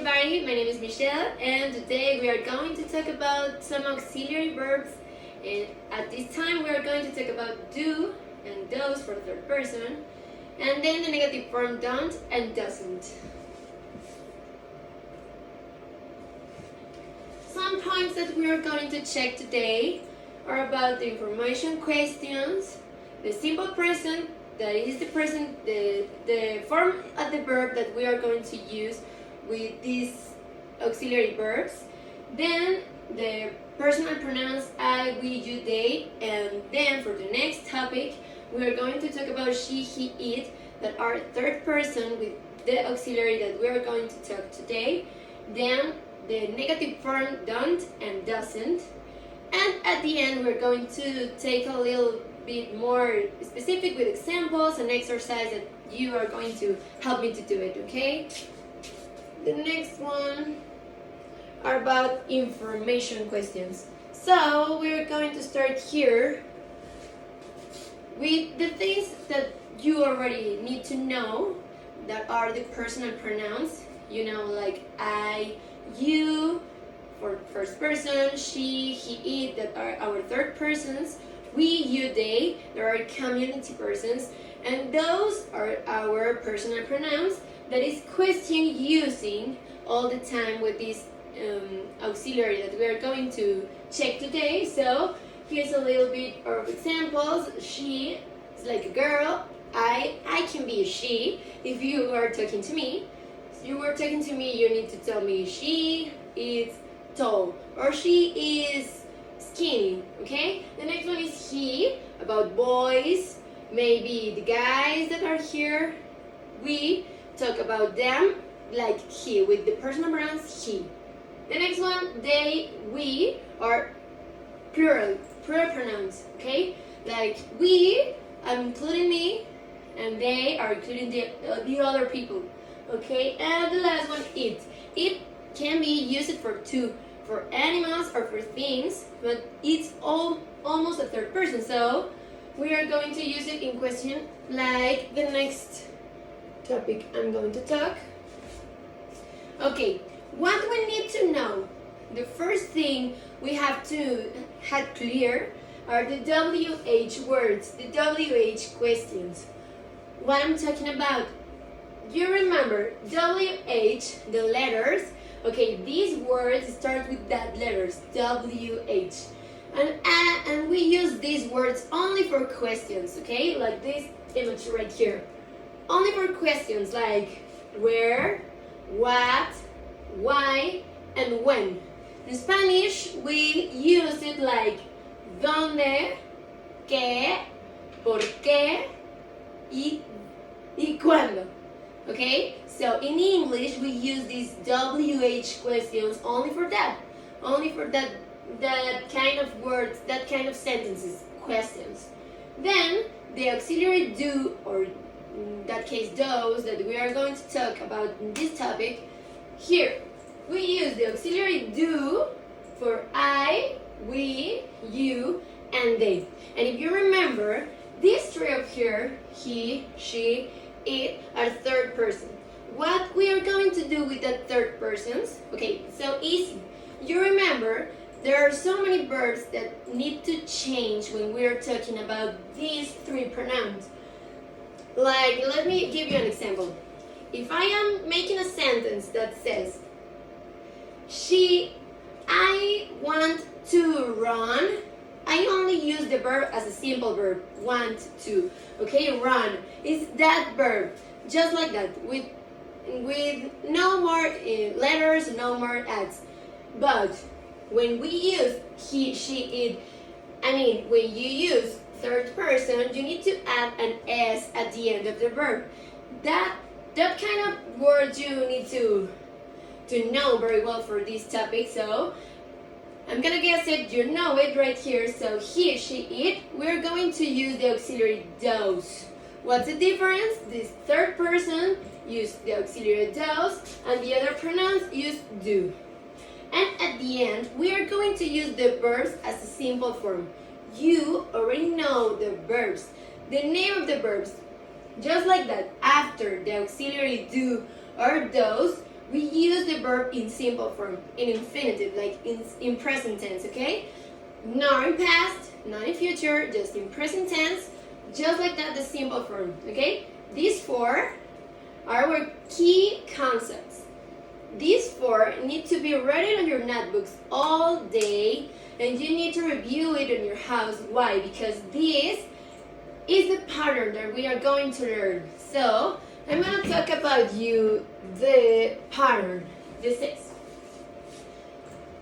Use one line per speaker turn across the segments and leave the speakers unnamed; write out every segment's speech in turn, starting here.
everybody, my name is Michelle and today we are going to talk about some auxiliary verbs, and at this time we are going to talk about do and does for the third person, and then the negative form don't and doesn't. Some points that we are going to check today are about the information questions, the simple present, that is the present, the form of the verb that we are going to use with these auxiliary verbs, then the personal pronouns I, we, you, they, and then for the next topic we are going to talk about she, he, it, that are third person with the auxiliary that we are going to talk today, then the negative form don't and doesn't, and at the end we're going to take a little bit more specific with examples and exercise that you are going to help me to do it, okay? The next one are about information questions. So we're going to start here with the things that you already need to know that are the personal pronouns, you know, like I, you for first person, she, he, it, that are our third persons, we, you, they, there are community persons, and those are our personal pronouns that is question using all the time with this auxiliary that we are going to check today. So here's a little bit of examples. She is like a girl. I can be a she. If you are talking to me, you need to tell me she is tall or she is skinny, okay? The next one is he, about boys, maybe the guys that are here. We talk about them like he, with the personal pronouns he. The next one, they, we, are plural pronouns, okay? Like we, I'm including me, and they are including the other people, okay? And the last one, it. It can be used for two, for animals or for things, but it's almost a third person, so we are going to use it in question like the next topic I'm going to talk. Okay, what we need to know, the first thing we have to have clear are the WH words, the WH questions. What I'm talking about, you remember WH, the letters. Okay, these words start with that letters, WH. And we use these words only for questions, okay? Like this image right here. Only for questions like where, what, why, and when. In Spanish, we use it like dónde, qué, por qué, y cuándo. Okay? So in English, we use these WH questions only for that. Only for that kind of words, that kind of sentences, questions. Then, the auxiliary do, or in that case those, that we are going to talk about in this topic, here, we use the auxiliary do for I, we, you, and they. And if you remember, these three up here, he, she, it, are third person. What we are going to do with that third persons, okay, so easy. You remember, there are so many verbs that need to change when we are talking about these three pronouns. Like, let me give you an example. If I am making a sentence that says, I want to run, I only use the verb as a simple verb, want to, okay, run. It's that verb, just like that, with no more letters, no more ads. But when we use he, she, it, when you use third person, you need to add an S at the end of the verb. That kind of word you need to know very well for this topic. So I'm gonna guess it, you know it right here. So he, she, it, we're going to use the auxiliary those. What's the difference? This third person use the auxiliary those, and the other pronouns use do. And at the end, we are going to use the verbs as a simple form. You already know the verbs, the name of the verbs. Just like that, after the auxiliary do or those, we use the verb in simple form, in infinitive, like in present tense, okay? Not in past, not in future, just in present tense, just like that, the simple form, okay? These four are our key concepts. These four need to be read on your notebooks all day, and you need to review it in your house. Why? Because this is the pattern that we are going to learn. So, I'm going to talk about the pattern. This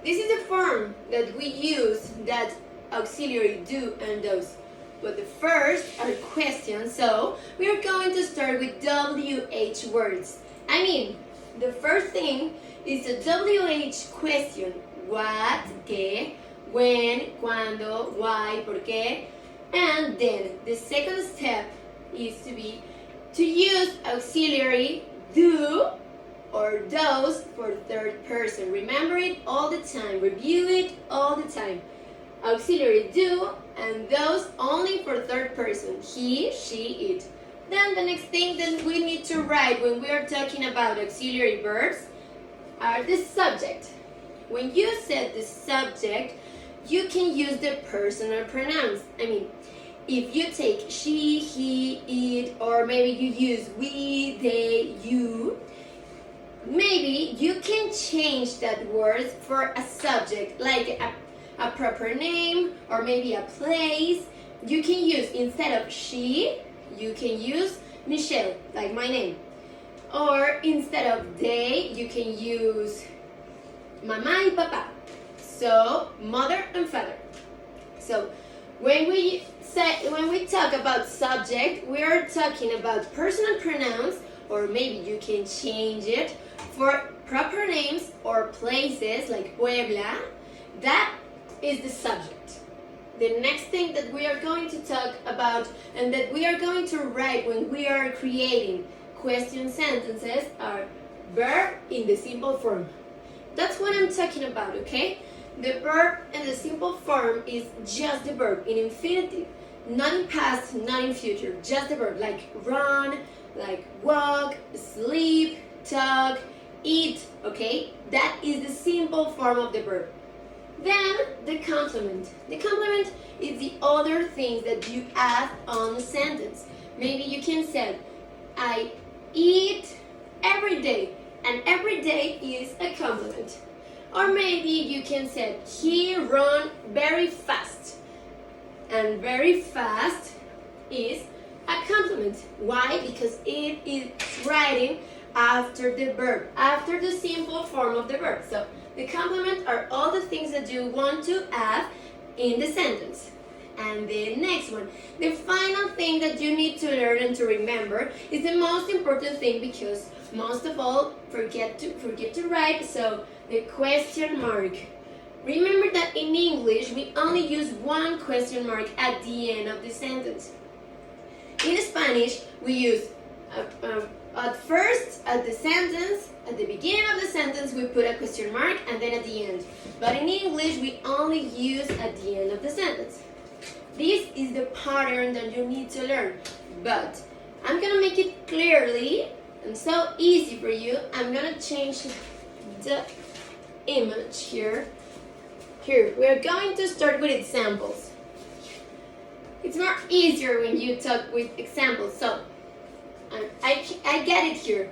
is the form that we use, that auxiliary do and does. But the first are questions, so we are going to start with WH words. I mean, the first thing is a WH question. What, qué, when, cuándo, why, por qué. And then the second step is to use auxiliary do or does for third person. Remember it all the time. Review it all the time. Auxiliary do and those only for third person. He, she, it. Then the next thing that we need to write when we are talking about auxiliary verbs are the subject. When you set the subject, you can use the personal pronouns. I mean, if you take she, he, it, or maybe you use we, they, you, maybe you can change that word for a subject, like a proper name or maybe a place. You can use, instead of she, you can use Michelle, like my name. Or instead of they, you can use mamá y papá. So, mother and father. So, when we talk about subject, we are talking about personal pronouns, or maybe you can change it for proper names or places like Puebla. That is the subject. The next thing that we are going to talk about and that we are going to write when we are creating question sentences are verb in the simple form. That's what I'm talking about, okay? The verb in the simple form is just the verb in infinitive, not in past, not in future, just the verb, like run, like walk, sleep, talk, eat, okay? That is the simple form of the verb. Then the complement. The complement is the other things that you add on the sentence. Maybe you can say, I eat every day, and every day is a complement. Or maybe you can say, he run very fast, and very fast is a complement. Why? Because it is writing after the verb, after the simple form of the verb. So the complement are all the things that you want to add in the sentence. And the next one, the final thing that you need to learn and to remember is the most important thing, because most of all forget to write. So the question mark. Remember that in English we only use one question mark at the end of the sentence. In Spanish we use at first, at the sentence, at the beginning of the sentence, we put a question mark, and then at the end. But in English, we only use at the end of the sentence. This is the pattern that you need to learn. But I'm going to make it clearly and so easy for you. I'm going to change the image here. Here, we're going to start with examples. It's more easier when you talk with examples. So, I get it here.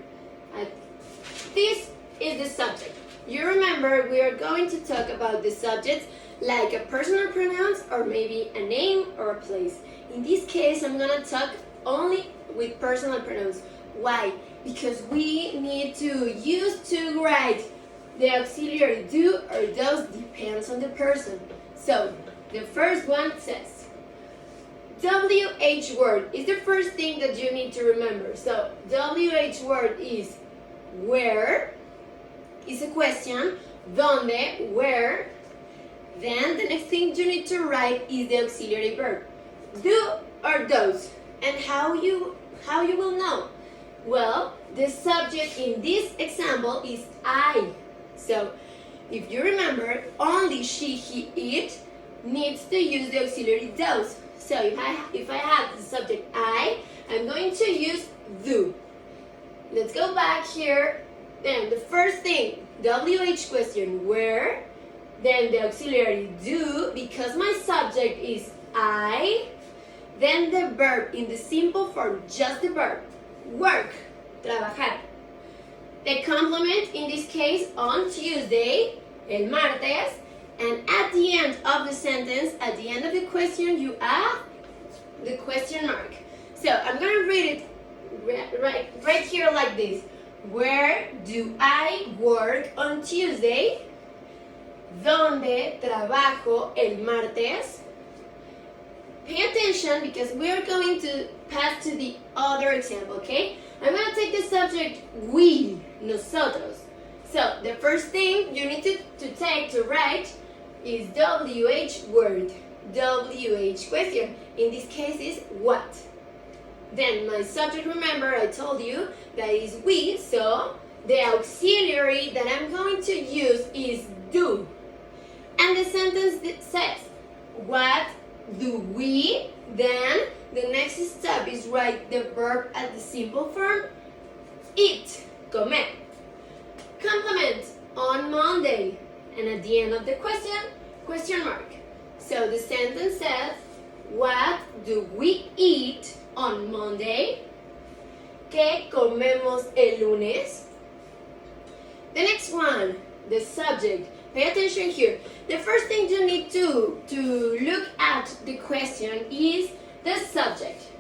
This is the subject. You remember we are going to talk about the subjects like a personal pronouns or maybe a name or a place. In this case, I'm going to talk only with personal pronouns. Why? Because we need to use to write the auxiliary do or does, depends on the person. So, the first one says, WH word is the first thing that you need to remember. So, WH word is where, is a question, donde, where. Then the next thing you need to write is the auxiliary verb, do or does. And how you will know? Well, the subject in this example is I. So, if you remember, only she, he, it needs to use the auxiliary does. So if I have the subject I, I'm going to use do. Let's go back here Then the first thing, WH question, where? Then the auxiliary do, because my subject is I. Then the verb in the simple form, just the verb, work, trabajar. The complement in this case on Tuesday, el martes, and at the end of the sentence, at the end of the question, you add the question mark. So I'm going to read it right here like this. Where do I work on Tuesday? ¿Dónde trabajo el martes? Pay attention because we are going to pass to the other example, okay? I'm going to take the subject we, nosotros. So the first thing you need to write is WH word, WH question. In this case is what? Then my subject, remember I told you that is we, so the auxiliary that I'm going to use is do. And the sentence says, what do we? Then the next step is write the verb at the simple form, eat, comer. Complement on Monday. And at the end of the question mark. So the sentence says, what do we eat on Monday? ¿Qué comemos el lunes? The next one, the subject. Pay attention here. The first thing you need to look at the question is the subject.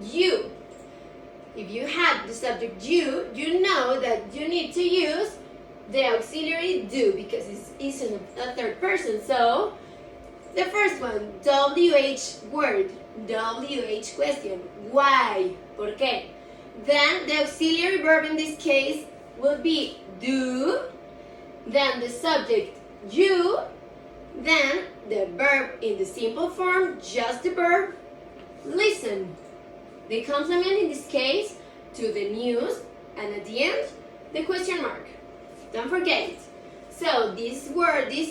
You. If you have the subject you know that you need to use the auxiliary do because it's in a third person. So the first one, WH word, WH question. Why? ¿Por qué? Then the auxiliary verb in this case will be do. Then the subject you. Then the verb in the simple form, just the verb, listen. The complement in this case to the news, and at the end, the question mark. Don't forget it. So this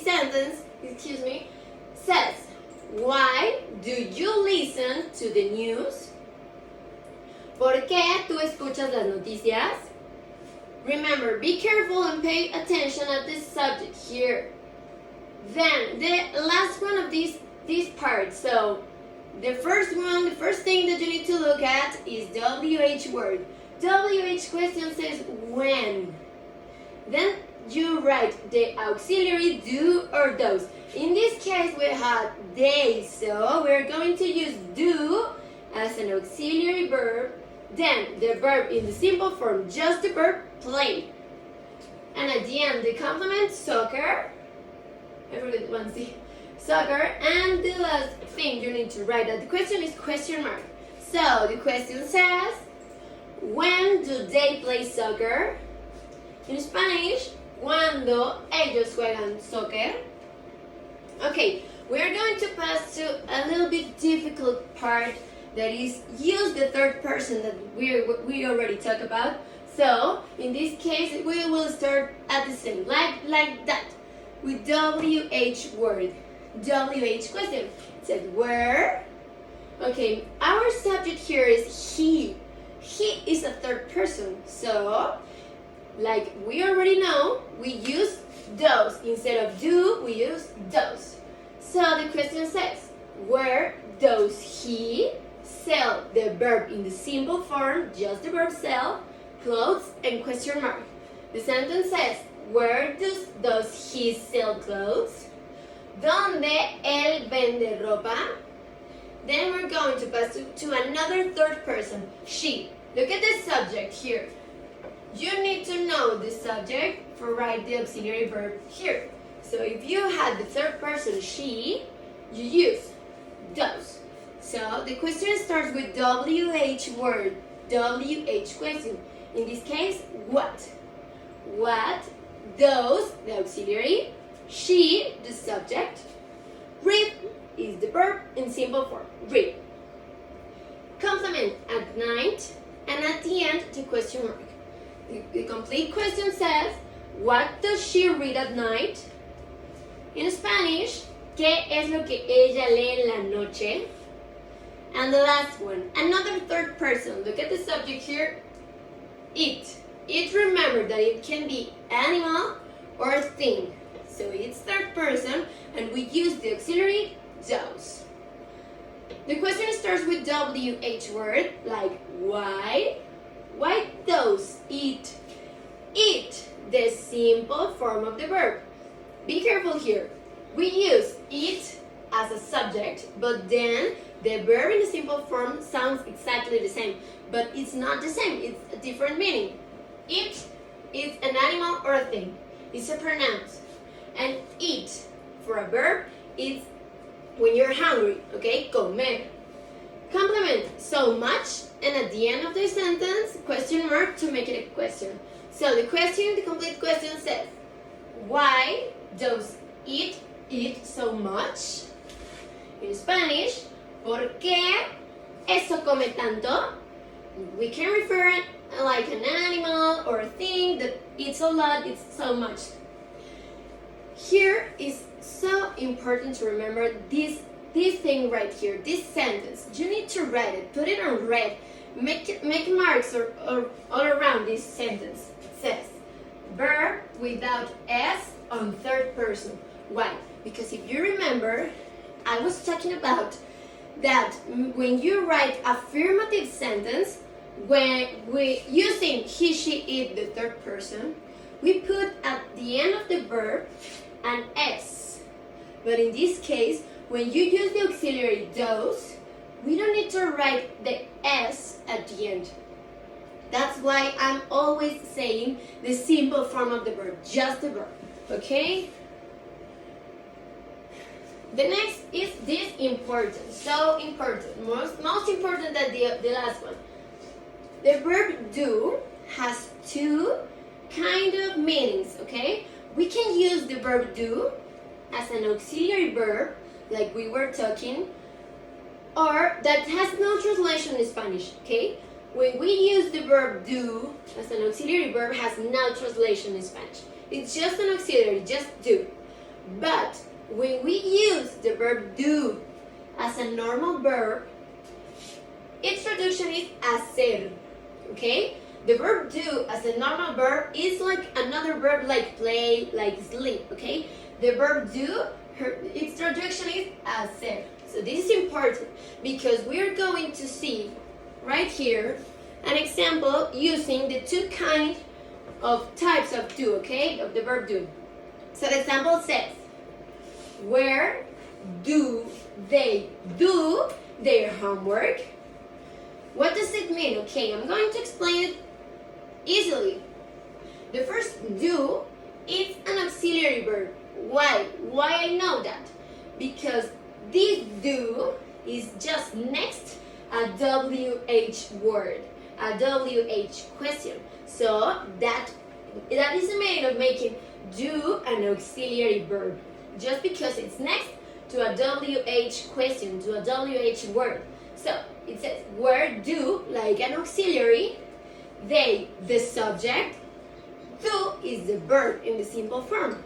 sentence, says, why do you listen to the news? ¿Por qué tú escuchas las noticias? Remember, be careful and pay attention at this subject here. Then the last one of these parts. So the first thing that you need to look at is WH word. WH question says when. Then you write the auxiliary do or does. In this case we have they, so we're going to use do as an auxiliary verb. Then the verb in the simple form, just the verb, play. And at the end, the complement, soccer. I forgot one C. Soccer. And the last thing you need to write at the question is question mark. So the question says, when do they play soccer? In Spanish, ¿cuándo ellos juegan soccer? Okay, we're going to pass to a little bit difficult part that is use the third person that we already talked about. So in this case we will start at the same like that with WH word, WH question. It said where. Okay, our subject here is he. He is a third person. So like we already know, we use those. Instead of do, we use those. So the question says, where does he sell? The verb in the simple form, just the verb sell, clothes, and question mark. The sentence says, where does he sell clothes? ¿Dónde él vende ropa? Then we're going to pass to another third person, she. Look at the subject here. You need to know the subject for write the auxiliary verb here. So if you had the third person, she, you use does. So the question starts with WH word, WH question. In this case, what? What does the auxiliary, she, the subject, read is the verb in simple form, read. Complement at night, and at the end, the question mark. The complete question says, what does she read at night? In Spanish, ¿qué es lo que ella lee en la noche? And the last one, another third person. Look at the subject here. Eat. It remember that it can be animal or thing. So it's third person and we use the auxiliary those. The question starts with WH word like why? Why those eat? Eat, the simple form of the verb. Be careful here. We use eat as a subject, but then the verb in the simple form sounds exactly the same, but it's not the same, it's a different meaning. Eat is an animal or a thing. It's a pronoun. And eat for a verb is when you're hungry, okay? Comer. Complement so much, and at the end of the sentence, question mark to make it a question. So the question, the complete question says, why does it eat so much? In Spanish, ¿por qué eso come tanto? We can refer it like an animal or a thing that eats a lot, eats so much. Here is so important to remember this thing right here, this sentence. You need to write it, put it on red, make marks all around this sentence. It says, verb without S on third person. Why? Because if you remember, I was talking about that when you write affirmative sentence, when we using he, she, it, the third person, we put at the end of the verb an S. But in this case, when you use the auxiliary those, we don't need to write the S at the end. That's why I'm always saying the simple form of the verb, just the verb, okay? The next is this important, so important, most important than the last one. The verb do has two kind of meanings, okay? We can use the verb do as an auxiliary verb, like we were talking, or that has no translation in Spanish, okay? When we use the verb do as an auxiliary verb, has no translation in Spanish. It's just an auxiliary, just do. But when we use the verb do as a normal verb, its traduction is hacer, okay? The verb do as a normal verb is like another verb like play, like sleep, okay? The verb do, its traduction is hacer. So this is important because we're going to see right here an example using the two kind of types of do, okay? Of the verb do. So the example says, where do they do their homework? What does it mean? Okay, I'm going to explain it easily. The first do is an auxiliary verb. Why? Why I know that? Because this do is just next a WH word, a WH question. So that is the meaning of making do an auxiliary verb. Just because it's next to a WH question, to a WH word. So it says where do, like an auxiliary, they, the subject, do is the verb in the simple form.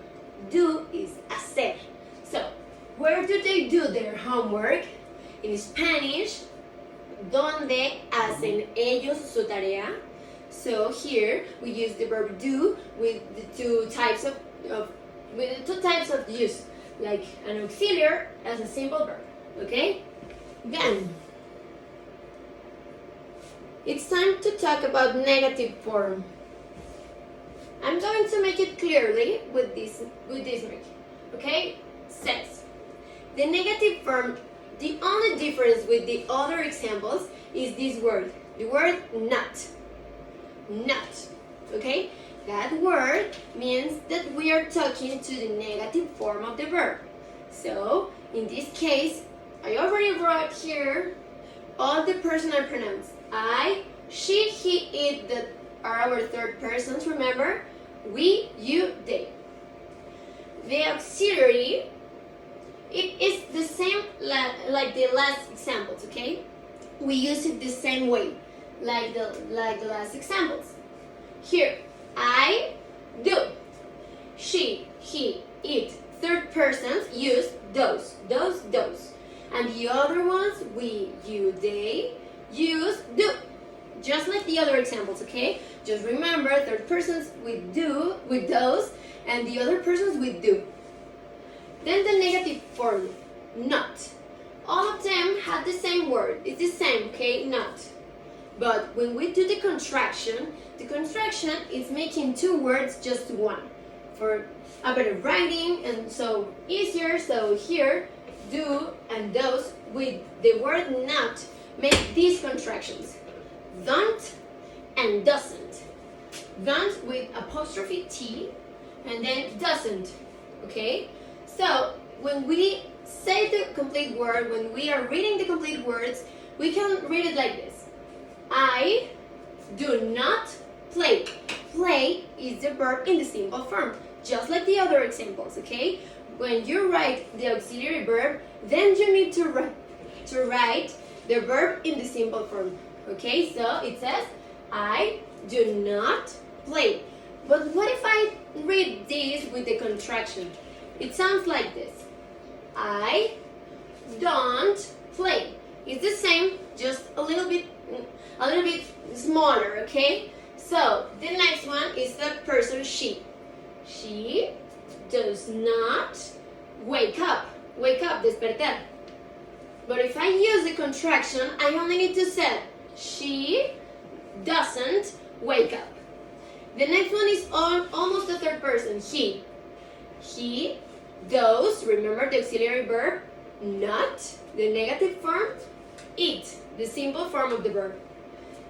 Do is hacer. So where do they do their homework? In Spanish, ¿dónde hacen ellos su tarea? So here we use the verb do with the two types of use, like an auxiliary as a simple verb. Okay? Then it's time to talk about negative form. I'm going to make it clearly with this mark. Okay? Says the negative form. The only difference with the other examples is this word, the word not. Not. Okay? That word means that we are talking to the negative form of the verb. So, in this case, I already wrote here all the personal pronouns. I, she, he, it, that are our third persons, remember? We, you, they. The auxiliary, it is the same like the last examples, okay? We use it the same way, like the last examples. Here, I do. She, he, it. Third persons use those. And the other ones, we, you, they, use do. Just like the other examples, okay? Just remember remember, third persons with do, with those, and the other persons with do. Then the negative form, not. All of them have the same word. It's the same, okay? Not. But when we do the contraction is making two words just one. For a better writing and so easier, so here, do and those with the word not make these contractions. Don't and doesn't. Don't with apostrophe T and then doesn't, okay? So when we say the complete word, when we are reading the complete words, we can read it like this. I do not play. Play is the verb in the simple form, just like the other examples, okay? When you write the auxiliary verb, then you need to write the verb in the simple form, okay? So it says, I do not play. But what if I read this with the contraction? It sounds like this. I don't play. It's the same, just a little bit smaller, okay? So the next one is the person she. She does not wake up. Wake up, despertar. But if I use the contraction, I only need to say she doesn't wake up. The next one is almost the third person, he. He does, remember the auxiliary verb, not, the negative form, eat, the simple form of the verb.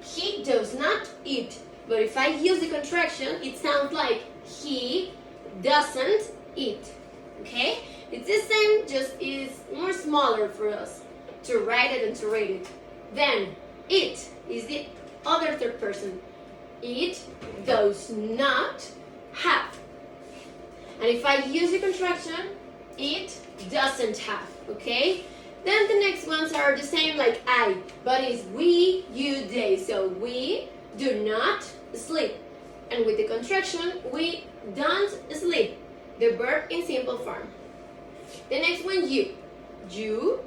He does not eat, but if I use the contraction, it sounds like he doesn't eat, okay? It's the same, just is more smaller for us to write it and to read it. Then, it is the other third person. It does not have. And if I use the contraction, it doesn't have, okay? Then the next ones are the same like I, but it's we, you, they. So we do not sleep. And with the contraction, we don't sleep. The verb in simple form. The next one, you. You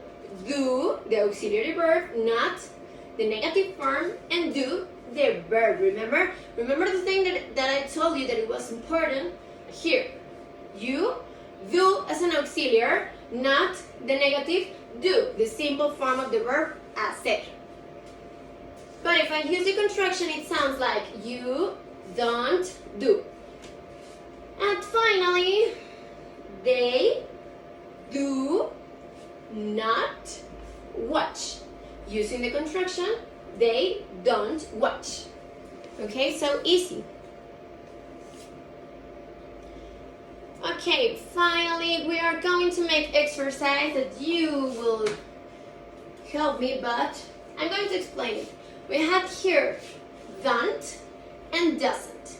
do the auxiliary verb, not the negative form, and do the verb. Remember the thing that I told you that it was important here. You do as an auxiliary, not the negative do, the simple form of the verb hacer. But if I use the contraction, it sounds like you don't do. And finally, they do not watch. Using the contraction, they don't watch. Okay, so easy. Okay, finally we are going to make exercise that you will help me, but I'm going to explain it. We have here don't and doesn't.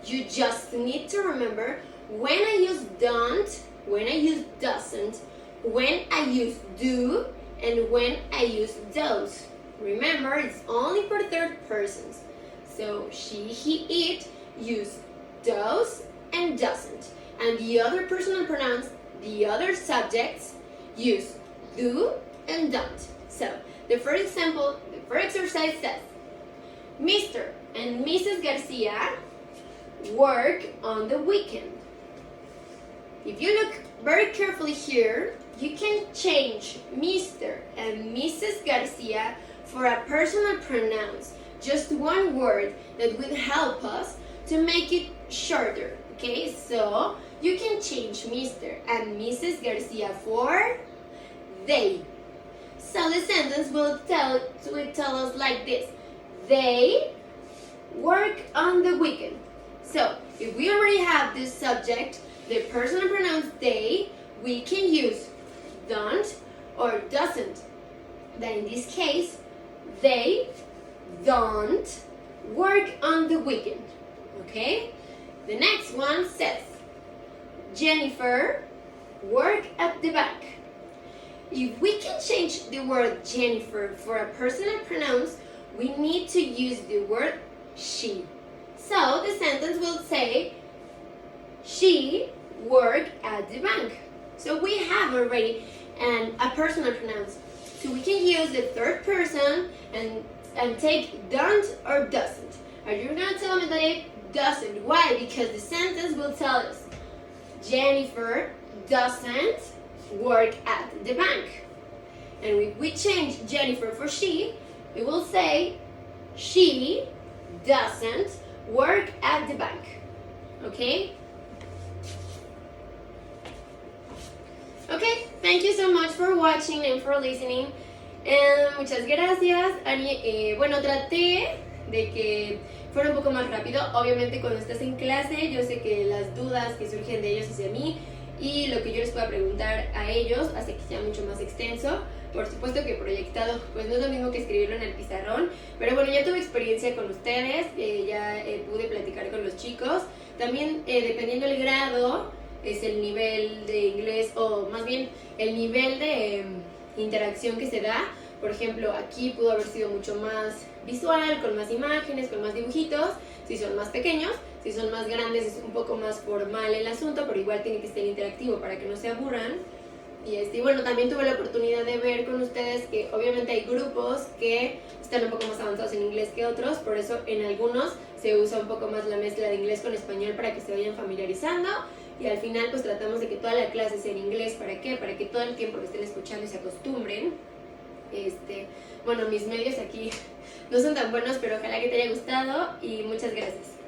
You just need to remember when I use don't, when I use doesn't, when I use do, and when I use those. Remember, it's only for third persons. So she, he, it use does and doesn't. And the other personal pronouns, the other subjects, use do and don't. So the first example, the first exercise says, Mr. and Mrs. Garcia work on the weekend. If you look very carefully here, you can change Mr. and Mrs. Garcia for a personal pronouns. Just one word that will help us to make it shorter. Okay, so you can change Mr. and Mrs. Garcia for they. So the sentence will tell us like this. They work on the weekend. So if we already have this subject, the personal pronouns they, we can use don't or doesn't. Then in this case, they don't work on the weekend. Okay? The next one says, Jennifer work at the bank. If we can change the word Jennifer for a personal pronouns, we need to use the word she. So the sentence will say, she work at the bank. So we have already a personal pronouns. So we can use the third person and take don't or doesn't. Are you gonna tell me that it doesn't. Why? Because the sentence will tell us Jennifer doesn't work at the bank. And if we change Jennifer for she, we will say she doesn't work at the bank. Okay? Okay, thank you so much for watching and for listening. Muchas gracias, Ani. Bueno, traté de que fuera un poco más rápido. Obviamente cuando estás en clase, yo sé que las dudas que surgen de ellos hacia mí y lo que yo les pueda preguntar a ellos hace que sea mucho más extenso. Por supuesto que proyectado pues no es lo mismo que escribirlo en el pizarrón, pero bueno, ya tuve experiencia con ustedes, ya pude platicar con los chicos. También dependiendo del grado es el nivel de inglés, o más bien el nivel de interacción que se da. Por ejemplo, aquí pudo haber sido mucho más visual, con más imágenes, con más dibujitos, si son más pequeños. Si son más grandes es un poco más formal el asunto, pero igual tiene que ser interactivo para que no se aburran. Y bueno, también tuve la oportunidad de ver con ustedes que obviamente hay grupos que están un poco más avanzados en inglés que otros, por eso en algunos se usa un poco más la mezcla de inglés con español para que se vayan familiarizando, y al final pues tratamos de que toda la clase sea en inglés. ¿Para qué? Para que todo el tiempo lo estén escuchando y se acostumbren. Bueno, mis medios aquí no son tan buenos, pero ojalá que te haya gustado y muchas gracias.